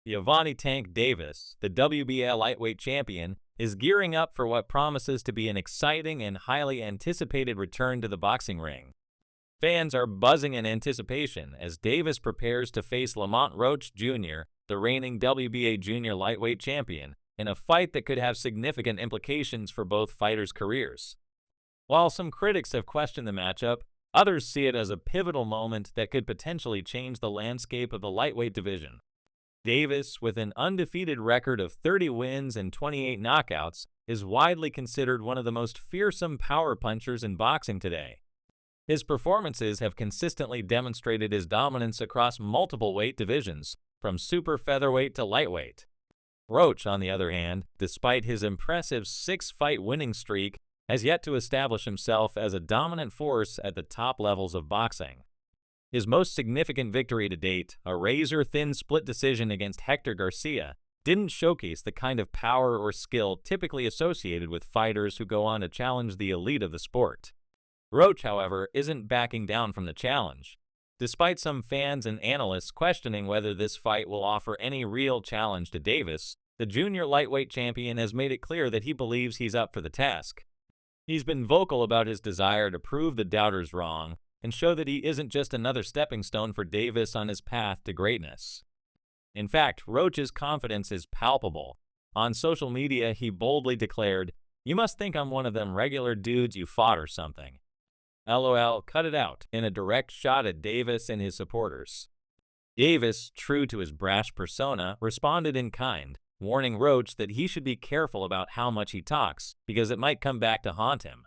Gervonta "Tank" Davis, the WBA lightweight champion, is gearing up for what promises to be an exciting and highly anticipated return to the boxing ring. Fans are buzzing in anticipation as Davis prepares to face Lamont Roach Jr., the reigning WBA junior lightweight champion, in a fight that could have significant implications for both fighters' careers. While some critics have questioned the matchup, others see it as a pivotal moment that could potentially change the landscape of the lightweight division. Davis, with an undefeated record of 30 wins and 28 knockouts, is widely considered one of the most fearsome power punchers in boxing today. His performances have consistently demonstrated his dominance across multiple weight divisions, from super featherweight to lightweight. Roach, on the other hand, despite his impressive 6-fight winning streak, has yet to establish himself as a dominant force at the top levels of boxing. His most significant victory to date, a razor-thin split decision against Hector Garcia, didn't showcase the kind of power or skill typically associated with fighters who go on to challenge the elite of the sport. Roach, however, isn't backing down from the challenge. Despite some fans and analysts questioning whether this fight will offer any real challenge to Davis, the junior lightweight champion has made it clear that he believes he's up for the task. He's been vocal about his desire to prove the doubters wrong and show that he isn't just another stepping stone for Davis on his path to greatness. In fact, Roach's confidence is palpable. On social media, he boldly declared, "You must think I'm one of them regular dudes you fought or something. LOL, cut it out," in a direct shot at Davis and his supporters. Davis, true to his brash persona, responded in kind, warning Roach that he should be careful about how much he talks, because it might come back to haunt him.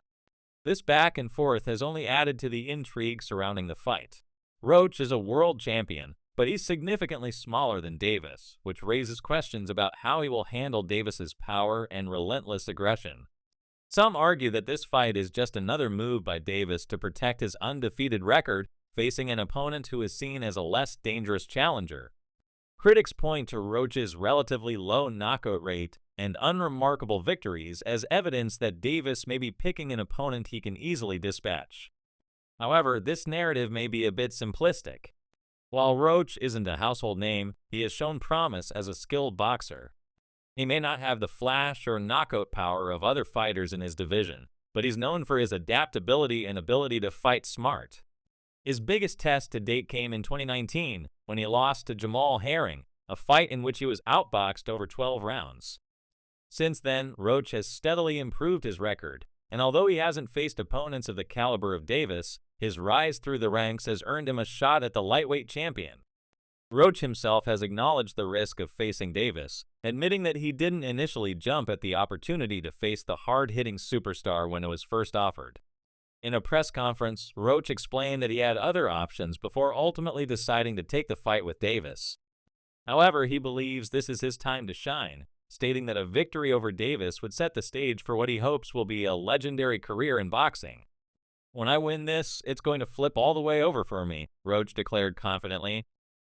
This back and forth has only added to the intrigue surrounding the fight. Roach is a world champion, but he's significantly smaller than Davis, which raises questions about how he will handle Davis's power and relentless aggression. Some argue that this fight is just another move by Davis to protect his undefeated record, facing an opponent who is seen as a less dangerous challenger. Critics point to Roach's relatively low knockout rate and unremarkable victories as evidence that Davis may be picking an opponent he can easily dispatch. However, this narrative may be a bit simplistic. While Roach isn't a household name, he has shown promise as a skilled boxer. He may not have the flash or knockout power of other fighters in his division, but he's known for his adaptability and ability to fight smart. His biggest test to date came in 2019 when he lost to Jamal Herring, a fight in which he was outboxed over 12 rounds. Since then, Roach has steadily improved his record, and although he hasn't faced opponents of the caliber of Davis, his rise through the ranks has earned him a shot at the lightweight champion. Roach himself has acknowledged the risk of facing Davis, admitting that he didn't initially jump at the opportunity to face the hard-hitting superstar when it was first offered. In a press conference, Roach explained that he had other options before ultimately deciding to take the fight with Davis. However, he believes this is his time to shine, stating that a victory over Davis would set the stage for what he hopes will be a legendary career in boxing. "When I win this, it's going to flip all the way over for me," Roach declared confidently.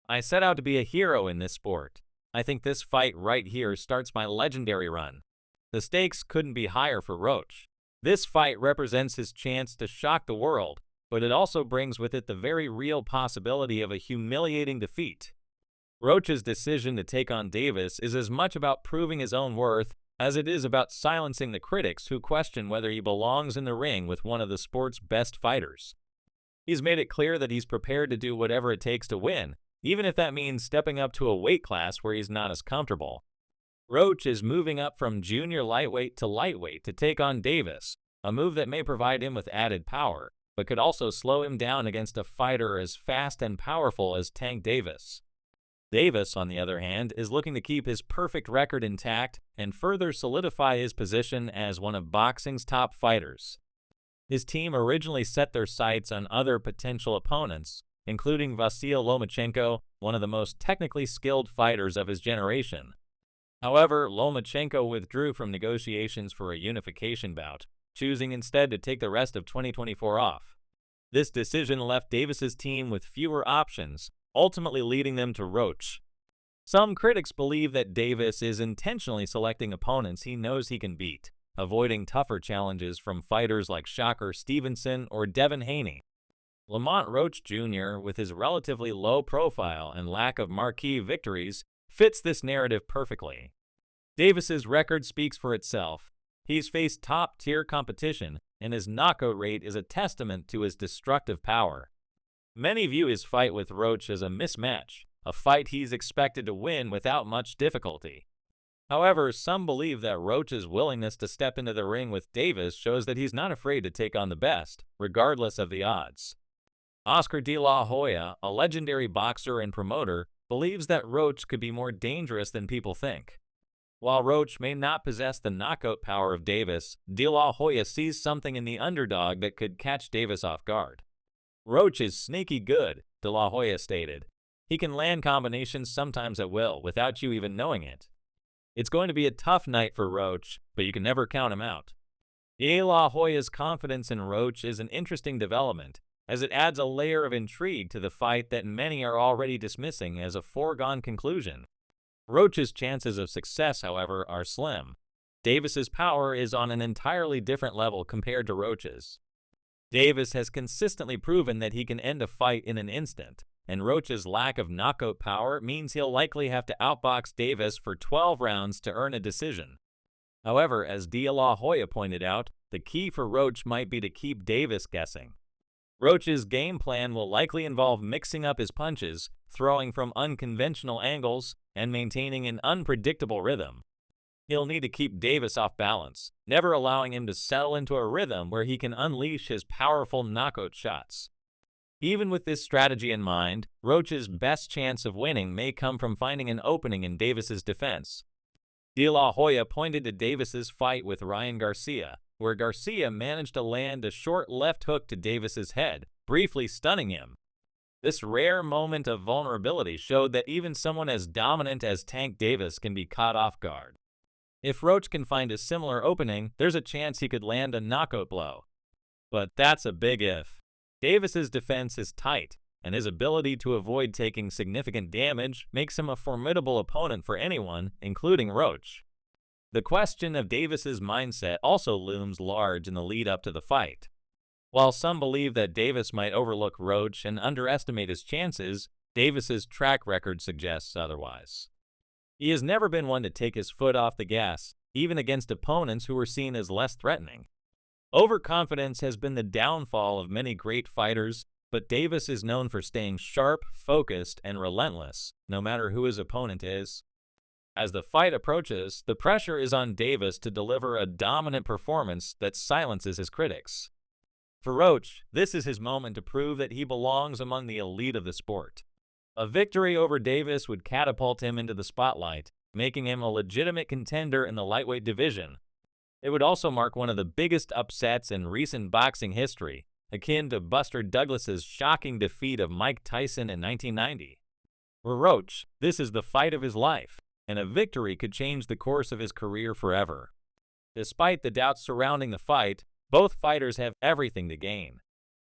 "I set out to be a hero in this sport. I think this fight right here starts my legendary run." The stakes couldn't be higher for Roach. This fight represents his chance to shock the world, but it also brings with it the very real possibility of a humiliating defeat. Roach's decision to take on Davis is as much about proving his own worth as it is about silencing the critics who question whether he belongs in the ring with one of the sport's best fighters. He's made it clear that he's prepared to do whatever it takes to win, even if that means stepping up to a weight class where he's not as comfortable. Roach is moving up from junior lightweight to lightweight to take on Davis, a move that may provide him with added power, but could also slow him down against a fighter as fast and powerful as Tank Davis. Davis, on the other hand, is looking to keep his perfect record intact and further solidify his position as one of boxing's top fighters. His team originally set their sights on other potential opponents, including Vasyl Lomachenko, one of the most technically skilled fighters of his generation. However, Lomachenko withdrew from negotiations for a unification bout, choosing instead to take the rest of 2024 off. This decision left Davis's team with fewer options, ultimately leading them to Roach. Some critics believe that Davis is intentionally selecting opponents he knows he can beat, avoiding tougher challenges from fighters like Shocker Stevenson or Devin Haney. Lamont Roach Jr., with his relatively low profile and lack of marquee victories, fits this narrative perfectly. Davis's record speaks for itself. He's faced top-tier competition, and his knockout rate is a testament to his destructive power. Many view his fight with Roach as a mismatch, a fight he's expected to win without much difficulty. However, some believe that Roach's willingness to step into the ring with Davis shows that he's not afraid to take on the best, regardless of the odds. Oscar De La Hoya, a legendary boxer and promoter, believes that Roach could be more dangerous than people think. While Roach may not possess the knockout power of Davis, De La Hoya sees something in the underdog that could catch Davis off guard. Roach is sneaky good, De La Hoya stated. He can land combinations sometimes at will, without you even knowing it. It's going to be a tough night for Roach, but you can never count him out. De La Hoya's confidence in Roach is an interesting development, as it adds a layer of intrigue to the fight that many are already dismissing as a foregone conclusion. Roach's chances of success, however, are slim. Davis's power is on an entirely different level compared to Roach's. Davis has consistently proven that he can end a fight in an instant, and Roach's lack of knockout power means he'll likely have to outbox Davis for 12 rounds to earn a decision. However, as De La Hoya pointed out, the key for Roach might be to keep Davis guessing. Roach's game plan will likely involve mixing up his punches, throwing from unconventional angles, and maintaining an unpredictable rhythm. He'll need to keep Davis off balance, never allowing him to settle into a rhythm where he can unleash his powerful knockout shots. Even with this strategy in mind, Roach's best chance of winning may come from finding an opening in Davis's defense. De La Hoya pointed to Davis's fight with Ryan Garcia, where Garcia managed to land a short left hook to Davis's head, briefly stunning him. This rare moment of vulnerability showed that even someone as dominant as Tank Davis can be caught off guard. If Roach can find a similar opening, there's a chance he could land a knockout blow. But that's a big if. Davis's defense is tight, and his ability to avoid taking significant damage makes him a formidable opponent for anyone, including Roach. The question of Davis's mindset also looms large in the lead-up to the fight. While some believe that Davis might overlook Roach and underestimate his chances, Davis's track record suggests otherwise. He has never been one to take his foot off the gas, even against opponents who were seen as less threatening. Overconfidence has been the downfall of many great fighters, but Davis is known for staying sharp, focused, and relentless, no matter who his opponent is. As the fight approaches, the pressure is on Davis to deliver a dominant performance that silences his critics. For Roach, this is his moment to prove that he belongs among the elite of the sport. A victory over Davis would catapult him into the spotlight, making him a legitimate contender in the lightweight division. It would also mark one of the biggest upsets in recent boxing history, akin to Buster Douglas's shocking defeat of Mike Tyson in 1990. For Roach, this is the fight of his life, and a victory could change the course of his career forever. Despite the doubts surrounding the fight, both fighters have everything to gain.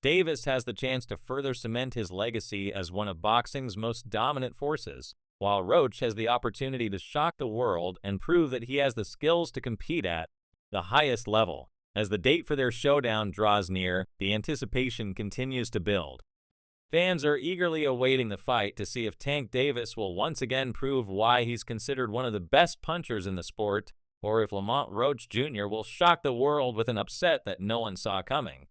Davis has the chance to further cement his legacy as one of boxing's most dominant forces, while Roach has the opportunity to shock the world and prove that he has the skills to compete at the highest level. As the date for their showdown draws near, the anticipation continues to build. Fans are eagerly awaiting the fight to see if Tank Davis will once again prove why he's considered one of the best punchers in the sport, or if Lamont Roach Jr. will shock the world with an upset that no one saw coming.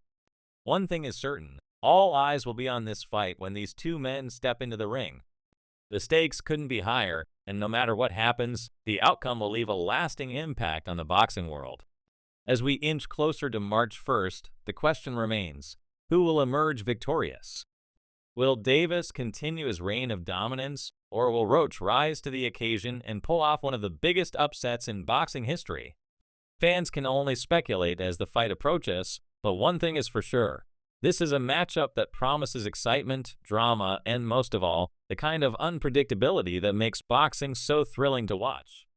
One thing is certain, all eyes will be on this fight when these two men step into the ring. The stakes couldn't be higher, and no matter what happens, the outcome will leave a lasting impact on the boxing world. As we inch closer to March 1st, the question remains, who will emerge victorious? Will Davis continue his reign of dominance, or will Roach rise to the occasion and pull off one of the biggest upsets in boxing history? Fans can only speculate as the fight approaches, but one thing is for sure. This is a matchup that promises excitement, drama, and most of all, the kind of unpredictability that makes boxing so thrilling to watch.